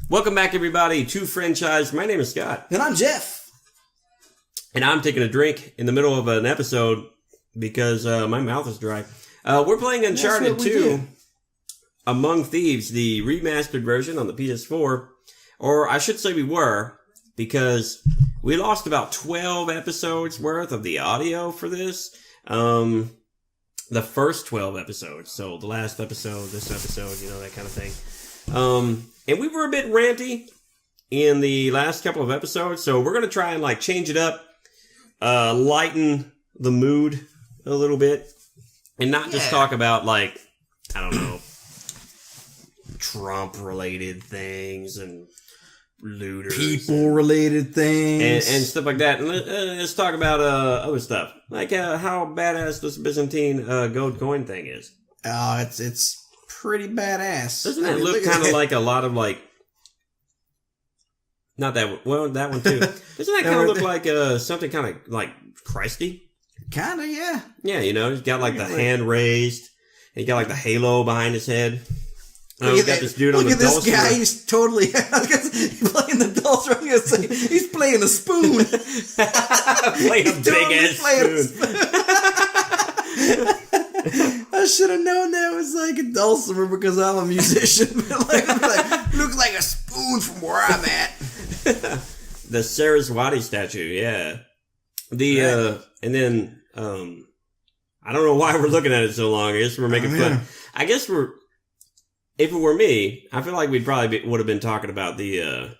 Welcome back, everybody, to Franchise. My name is Scott. And I'm Jeff. And I'm taking a drink in the middle of an episode because my mouth is dry. We're playing Uncharted 2 Among Thieves, the remastered version on the PS4. Or I should say we were, because we lost about 12 episodes worth of the audio for this. The first 12 episodes. So the last episode, this episode, you know, that kind of thing. And we were a bit ranty in the last couple of episodes, so we're going to try and like change it up, lighten the mood a little bit, and not just talk about like, I don't know, Trump-related things and looters. People-related things. And stuff like that. And let's talk about other stuff, like how badass this Byzantine gold coin thing is. It's pretty badass. Doesn't it look kind of like a lot of like, not that one, well, that one too. Doesn't that kind of look like something kind of like Christy? Kind of, yeah. Yeah, you know, he's got like the hand raised, and he got like the halo behind his head. He's got this dude on the dulcimer. Look at this guy, he's totally, he's playing the dulcimer, he's playing a spoon. Playing a big ass spoon. I should have known that was like a dulcimer because I'm a musician. like, looks like a spoon from where I'm at. The Saraswati statue, yeah. And then, I don't know why we're looking at it so long. I guess we're making fun. I guess if it were me, I feel like we'd probably would have been talking about the,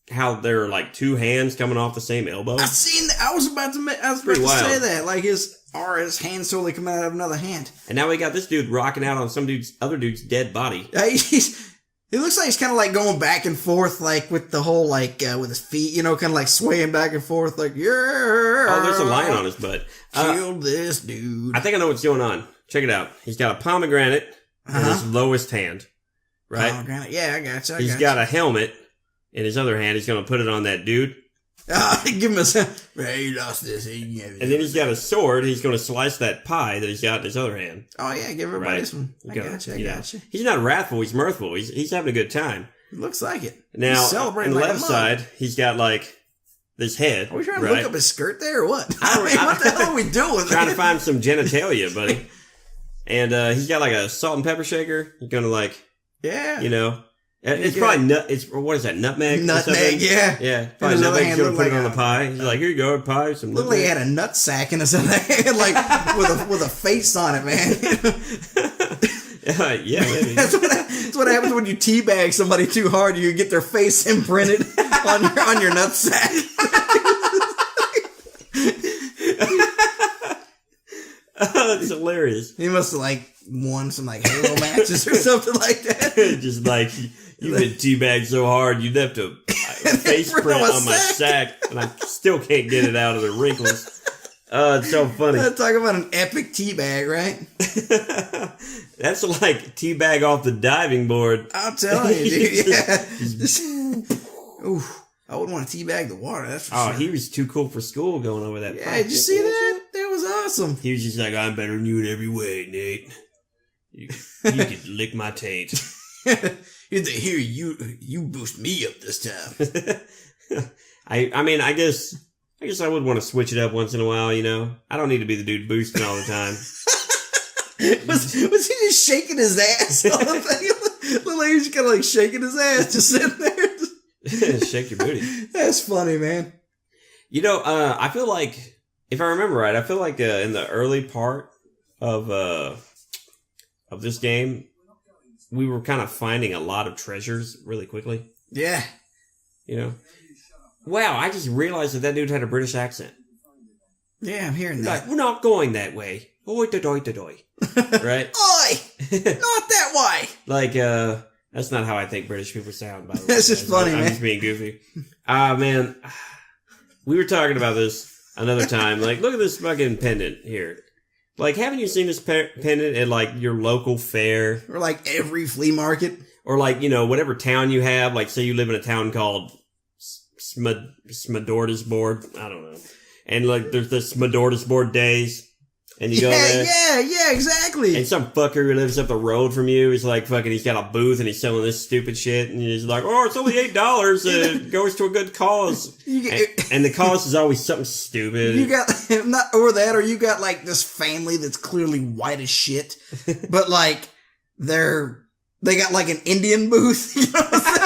how there are like two hands coming off the same elbow. I seen that. I was about to say that. Like his hands totally coming out of another hand. And now we got this dude rocking out on some other dude's dead body. It looks like he's kind of like going back and forth, like with the whole, like, with his feet, you know, kind of like swaying back and forth, like, yeah. Oh, there's a lion on his butt. Kill this dude. I think I know what's going on. Check it out. He's got a pomegranate in his lowest hand, right? Pomegranate, yeah, I got you. He's got a helmet in his other hand. He's going to put it on that dude. Give him he lost this. And then he's got a sword. He's going to slice that pie that he's got in his other hand. Oh, yeah, give everybody this one. I got you. He's not wrathful. He's mirthful. He's having a good time. Looks like it. Now, on the left side, he's got like this head. Are we trying to look up his skirt there or what? I mean, what the hell are we doing? Trying to find some genitalia, buddy. And he's got like a salt and pepper shaker. He's going to like, you know. It's probably what is that, nutmeg? Nutmeg, yeah. Yeah, probably nutmeg. He's going to put it on the pie. He's like, here you go, pie, some nutmeg. Looked like he had a nut sack in his other hand, like, with a face on it, man. Yeah, maybe. That's what happens when you teabag somebody too hard. You get their face imprinted on your nut sack. That's hilarious. He must have like won some like Halo matches or something like that. Just like you've been teabagged so hard you left a face print on my sack, and I still can't get it out of the wrinkles. It's so funny. Talk about an epic teabag, right? That's like teabag off the diving board. I'm telling you, dude. Yeah. Ooh, I wouldn't want to teabag the water. That's for sure. He was too cool for school going over that. Yeah, did you see that? That was awesome. He was just like, I'm better than you in every way, Nate. You could lick my taint. Here, you boost me up this time. I mean, I guess I would want to switch it up once in a while, you know? I don't need to be the dude boosting all the time. was he just shaking his ass all the thing? Looked like he was kind of like shaking his ass, just sitting there. Shake your booty. That's funny, man. You know, I feel like, if I remember right, I feel like in the early part of this game, we were kind of finding a lot of treasures really quickly. Yeah. You know? Wow, I just realized that dude had a British accent. Yeah, I'm hearing that. Like, we're not going that way. Oi da doi da doi. Right? Oi! Not that way! Like, that's not how I think British people sound, by the way. That's just funny, man. I'm just being goofy. Man, we were talking about this another time. Like, look at this fucking pendant here. Like, haven't you seen this pendant at, like, your local fair? Or, like, every flea market? Or, like, you know, whatever town you have. Like, say you live in a town called Smedordasboard. I don't know. And, like, there's the Smedordasboard days. And you go there. Yeah, exactly. And some fucker who lives up the road from you is like fucking, he's got a booth and he's selling this stupid shit. And he's like, oh, it's only $8. It goes to a good cause. And the cause is always something stupid. You got, or you got like this family that's clearly white as shit. But like, they got like an Indian booth. You know what I'm saying?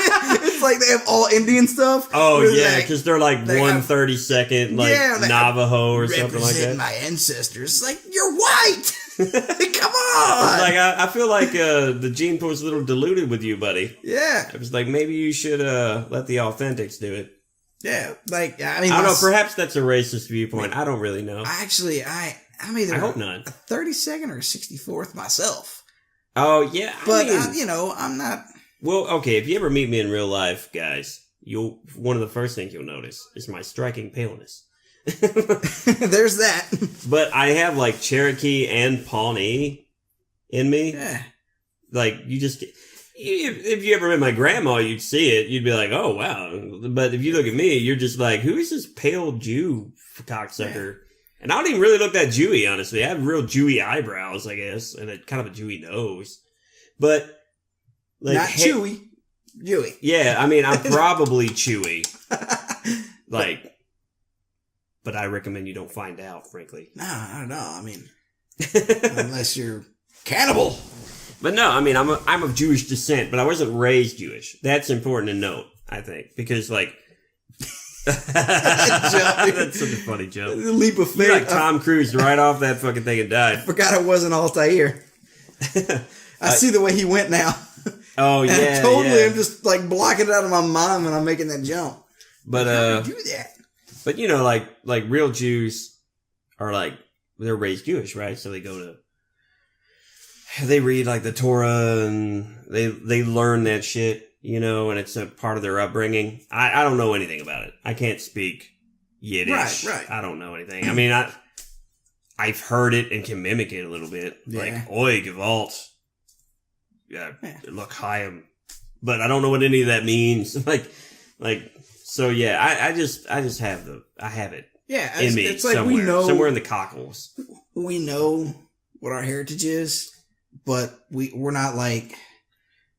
It's like they have all Indian stuff. Oh, yeah, because they're like 1/32nd, like Navajo or something like that. My ancestors. It's like, you're white! Come on! Like, I feel like the gene pool is a little diluted with you, buddy. Yeah. I was like, maybe you should let the authentics do it. Yeah, like, I mean... I don't know, perhaps that's a racist viewpoint. I don't really know. Actually, I'm either I hope not. a 32nd or a 64th myself. Oh, yeah. But, I'm not... Well, okay, if you ever meet me in real life, guys, one of the first things you'll notice is my striking paleness. There's that. But I have, like, Cherokee and Pawnee in me. Yeah. Like, if you ever met my grandma, you'd see it. You'd be like, oh, wow. But if you look at me, you're just like, who is this pale Jew cocksucker? Yeah. And I don't even really look that Jewy, honestly. I have real Jewy eyebrows, I guess, and kind of a Jewy nose. But... like, not chewy. Jewy. Yeah, I mean, I'm probably chewy. Like, but I recommend you don't find out, frankly. No, I don't know. I mean, unless you're cannibal. But no, I mean, I'm of Jewish descent, but I wasn't raised Jewish. That's important to note, I think, because like, that's such a funny joke. Leap of faith. You're like Tom Cruise right off that fucking thing and died. Forgot it wasn't Altair. I see the way he went now. Oh yeah, and totally. I'm just like blocking it out of my mind when I'm making that jump. But how do you do that? But you know, like real Jews are like, they're raised Jewish, right? So they read like the Torah and they learn that shit, you know, and it's a part of their upbringing. I don't know anything about it. I can't speak Yiddish. Right. I don't know anything. I mean, I've heard it and can mimic it a little bit. Yeah. Like, oi, gewalt. Yeah, look, Chaim. But I don't know what any of that means. So yeah, I just have it. Yeah, in me. It's like somewhere, we know somewhere in the cockles. We know what our heritage is, but we're not like,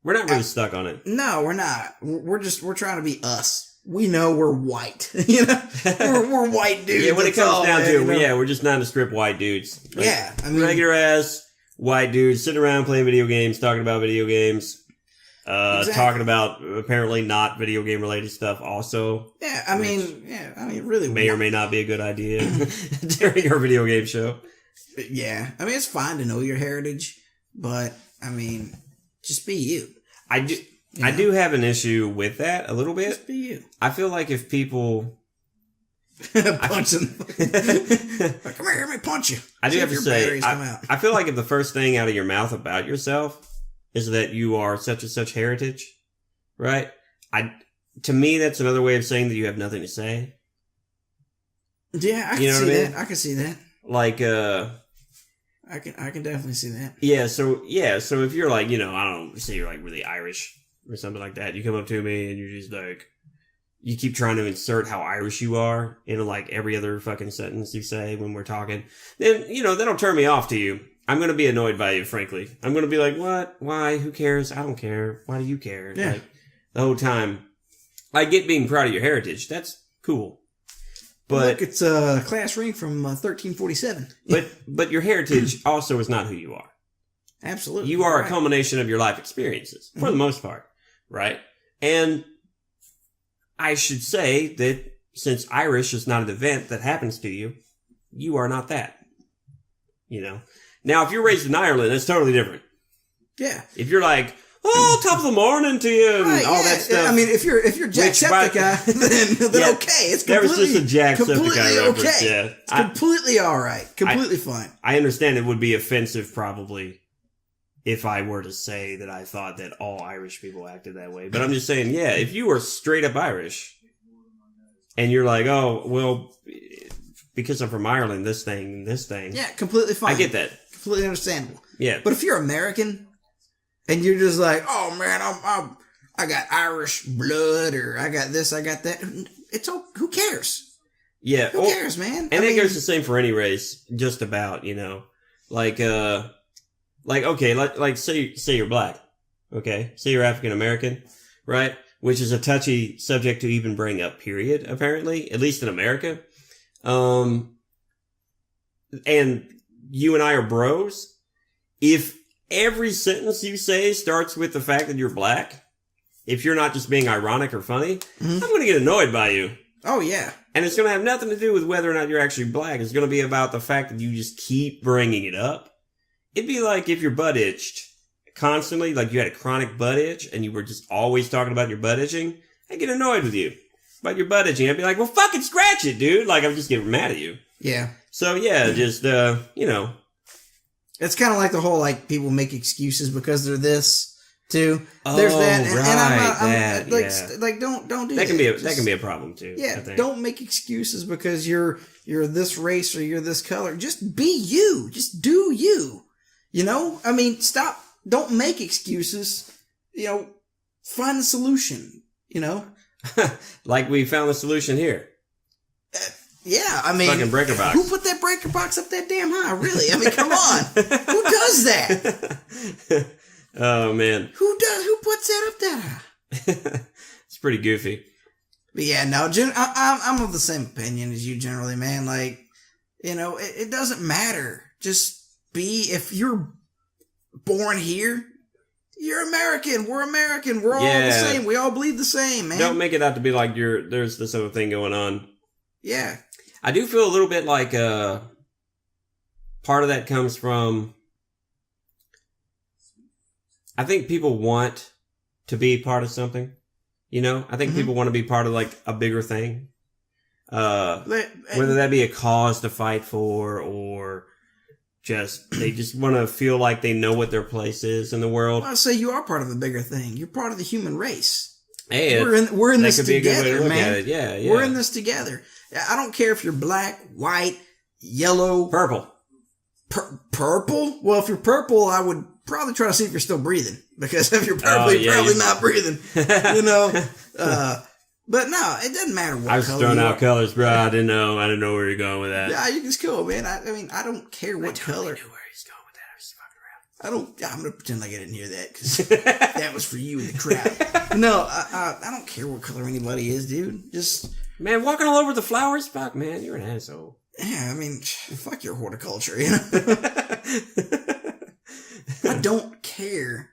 we're not really stuck on it. No, we're not. We're trying to be us. We know we're white. You know, we're white dudes. Yeah, when it comes down to it, we're just nondescript white dudes. Like, yeah, I mean, regular ass white dudes sitting around playing video games, talking about video games, exactly. Talking about apparently not video game related stuff also. Yeah, I mean, really may or may not be a good idea during our video game show. Yeah, I mean, it's fine to know your heritage, but I mean, just be you. I do have an issue with that a little bit. Just be you. I feel like if people punch them. Come here, let me punch you. I do have to say, I feel like if the first thing out of your mouth about yourself is that you are such and such heritage, right? To me, that's another way of saying that you have nothing to say. Yeah, I can see that. I can see that. Like, I can definitely see that. Yeah, so if you're like, you know, I don't know, say you're like really Irish or something like that, you come up to me and you're just like, you keep trying to insert how Irish you are into like every other fucking sentence you say when we're talking, then, you know, that'll turn me off to you. I'm going to be annoyed by you, frankly. I'm going to be like, what? Why? Who cares? I don't care. Why do you care? Yeah. Like, the whole time. I get being proud of your heritage. That's cool. But look, it's a class ring from 1347. But your heritage also is not who you are. Absolutely. You are a culmination of your life experiences, for the most part, right? And I should say that since Irish is not an event that happens to you, you are not that. You know? Now, if you're raised in Ireland, that's totally different. Yeah. If you're like, oh, top of the morning to you, and all that stuff. I mean, if you're Jacksepticeye, then okay. It's completely, there was just a Jacksepticeye reference. Okay. Yeah. It's completely all right. Completely fine. I understand it would be offensive, probably, if I were to say that I thought that all Irish people acted that way. But I'm just saying, yeah, if you were straight up Irish, and you're like, oh, well, because I'm from Ireland, this thing. Yeah, completely fine. I get that. Completely understandable. Yeah. But if you're American, and you're just like, oh man, I got Irish blood, or I got this, I got that. It's all, who cares? Yeah. Who cares, man? And it goes the same for any race, just about, Like, okay, say you're black. Okay? Say you're African American, right? Which is a touchy subject to even bring up, period, apparently. At least in America. And you and I are bros. If every sentence you say starts with the fact that you're black, if you're not just being ironic or funny, I'm going to get annoyed by you. Oh, yeah. And it's going to have nothing to do with whether or not you're actually black. It's going to be about the fact that you just keep bringing it up. It'd be like if your butt itched constantly, like you had a chronic butt itch and you were just always talking about your butt itching. I'd get annoyed with you about your butt itching. I'd be like, well, fucking scratch it, dude. Like, I'm just getting mad at you. Yeah. So, yeah, just, It's kind of like the whole, like, people make excuses because they're this. Too. Oh, There's that, and I'm like, don't do that. That That can be a problem too. Yeah, don't make excuses because you're this race or you're this color. Just be you. Just do you. I mean, stop. Don't make excuses. Find the solution. Like we found the solution here. Yeah, I mean, fucking breaker box. Who put that breaker box up that damn high? Really? I mean, come on. Who does that? Oh man. Who puts that up that high? It's pretty goofy. But yeah, no, I'm of the same opinion as you generally, man. Like, it doesn't matter. Just if you're born here, you're American. We're American. We're all the same. We all bleed the same, man. Don't make it out to be like there's this other thing going on. Yeah. I do feel a little bit like part of that comes from, I think people want to be part of something, I think people want to be part of like a bigger thing, whether that be a cause to fight for or they just want to feel like they know what their place is in the world. I'll say you are part of a bigger thing. You're part of the human race. Hey, we're in this together, man. Yeah. We're in this together. I don't care if you're black, white, yellow, purple. Purple? Well, if you're purple, I would probably try to see if you're still breathing. Because if you're purple, you're probably not breathing. But no, it doesn't matter what color. I was throwing out colors, bro. I didn't know where you're going with that. Yeah, it's cool, man. I mean, I don't care what color. I knew where he's going with that. I was just fucking around. I'm going to pretend like I didn't hear that because that was for you in the crowd. No, I don't care what color anybody is, dude. Just... Man, walking all over the flowers? Fuck, man, you're an asshole. Yeah, I mean, fuck your horticulture, I don't care,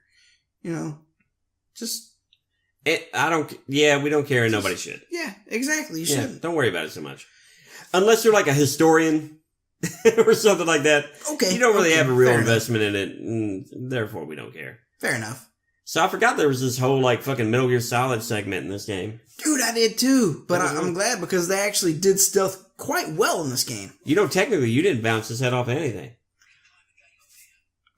just... we don't care and nobody should. Yeah, exactly, you shouldn't. Don't worry about it so much. Unless you're like a historian or something like that. Okay. You don't really have a real investment in it, and therefore we don't care. Fair enough. So I forgot there was this whole like fucking Metal Gear Solid segment in this game. Dude, I did too. But I'm glad because they actually did stealth quite well in this game. Technically you didn't bounce his head off anything.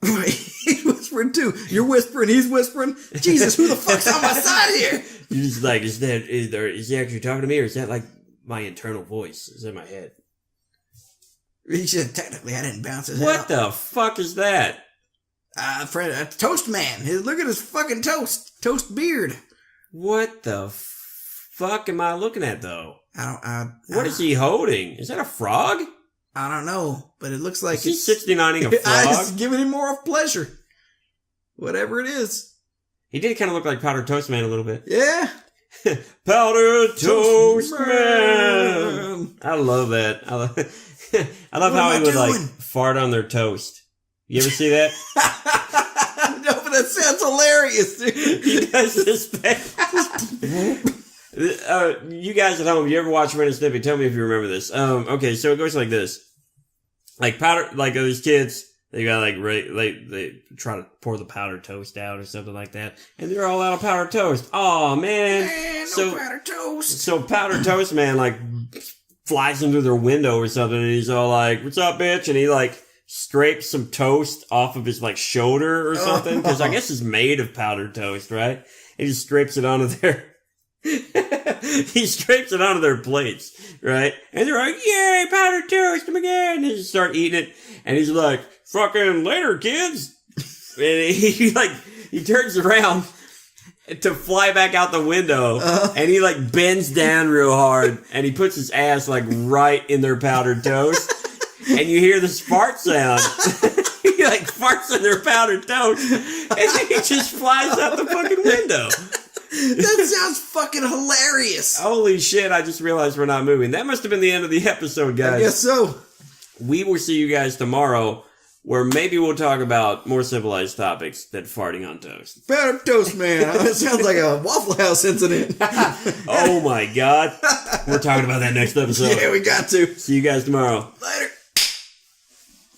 Right. He's whispering too. You're whispering, he's whispering. Jesus, who the fuck's on my side here? You're just like, is he actually talking to me or is that like my internal voice? Is in my head? He said, technically I didn't bounce his head off. off. What the fuck is that? Fred, Toast Man. Look at his fucking toast beard. What the fuck am I looking at though? What is he holding? Is that a frog? I don't know, but it looks like he's 69ing a frog. I'm just giving him more of pleasure. Whatever it is. He did kind of look like Powder Toast Man a little bit. Yeah. Powder Toast Man. I love that. I love how he would like fart on their toast. You ever see that? No, but that sounds hilarious, dude. He does this you guys at home, you ever watch Ren and Stimpy? Tell me if you remember this. Okay, so it goes like this. Like powder, like these kids, they got like, they try to pour the powdered toast out or something like that. And they're all out of powdered toast. Oh man. No powdered toast. So Powdered Toast Man like flies into their window or something and he's all like, what's up, bitch? And he like scrapes some toast off of his like shoulder or something. Cause I guess it's made of powdered toast, right? And he just scrapes it onto their, he scrapes it onto their plates, right? And they're like, yay, powdered toast, come again. And they just start eating it. And he's like, fucking later, kids. And he turns around to fly back out the window, and he like bends down real hard, and he puts his ass like right in their powdered toast, and you hear this fart sound. He like farts in their powdered toast, and then he just flies out the fucking window. That sounds fucking hilarious. Holy shit, I just realized we're not moving. That must have been the end of the episode, guys. I guess so. We will see you guys tomorrow, where maybe we'll talk about more civilized topics than farting on toast. Powdered toast, man. That sounds like a Waffle House incident. Oh my god. We're talking about that next episode. Yeah, we got to. See you guys tomorrow. Later.